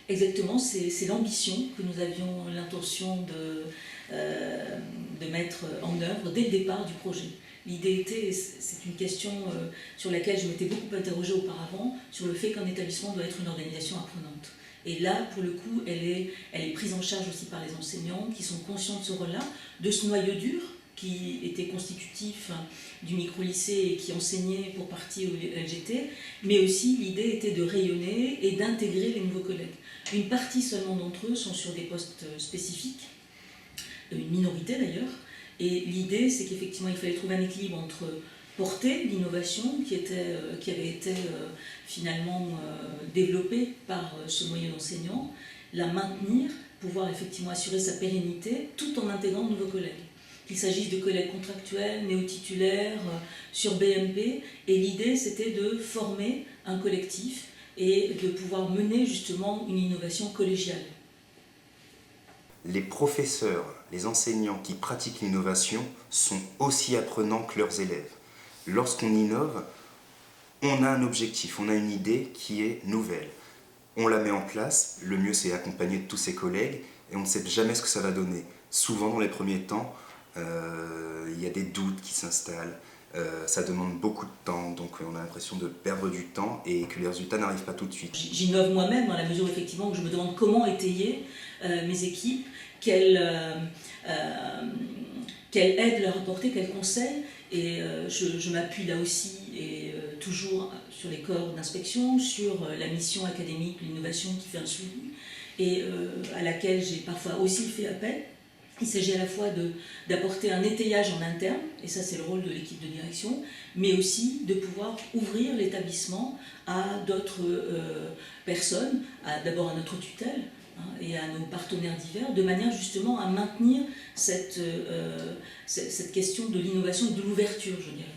Exactement, c'est l'ambition que nous avions l'intention de mettre en œuvre dès le départ du projet. L'idée était, c'est une question sur laquelle je m'étais beaucoup interrogée auparavant, sur le fait qu'un établissement doit être une organisation apprenante. Et là, pour le coup, elle est prise en charge aussi par les enseignants qui sont conscients de ce rôle-là, de ce noyau dur qui était constitutif du micro-lycée et qui enseignait pour partie au LGT, mais aussi l'idée était de rayonner et d'intégrer les nouveaux collègues. Une partie seulement d'entre eux sont sur des postes spécifiques, une minorité d'ailleurs, et l'idée c'est qu'effectivement il fallait trouver un équilibre entre porter l'innovation qui avait été finalement développée par ce moyen d'enseignant, la maintenir, pouvoir effectivement assurer sa pérennité tout en intégrant de nouveaux collègues. Qu'il s'agisse de collègues contractuels, néo-titulaires, sur BMP, et l'idée c'était de former un collectif et de pouvoir mener justement une innovation collégiale. Les professeurs, les enseignants qui pratiquent l'innovation sont aussi apprenants que leurs élèves. Lorsqu'on innove, on a un objectif, on a une idée qui est nouvelle. On la met en place, le mieux c'est accompagner de tous ses collègues et on ne sait jamais ce que ça va donner. Souvent dans les premiers temps, il y a des doutes qui s'installent, ça demande beaucoup de temps, donc on a l'impression de perdre du temps et que les résultats n'arrivent pas tout de suite. J'innove moi-même dans la mesure effectivement où je me demande comment étayer mes équipes, quelle aide leur apporter, quels conseils, et je m'appuie là aussi et toujours sur les corps d'inspection, sur la mission académique, l'innovation qui fait un suivi, et à laquelle j'ai parfois aussi fait appel. Il s'agit à la fois d'apporter un étayage en interne, et ça c'est le rôle de l'équipe de direction, mais aussi de pouvoir ouvrir l'établissement à d'autres personnes, d'abord à notre tutelle et à nos partenaires divers, de manière justement à maintenir cette question de l'innovation et de l'ouverture, je dirais.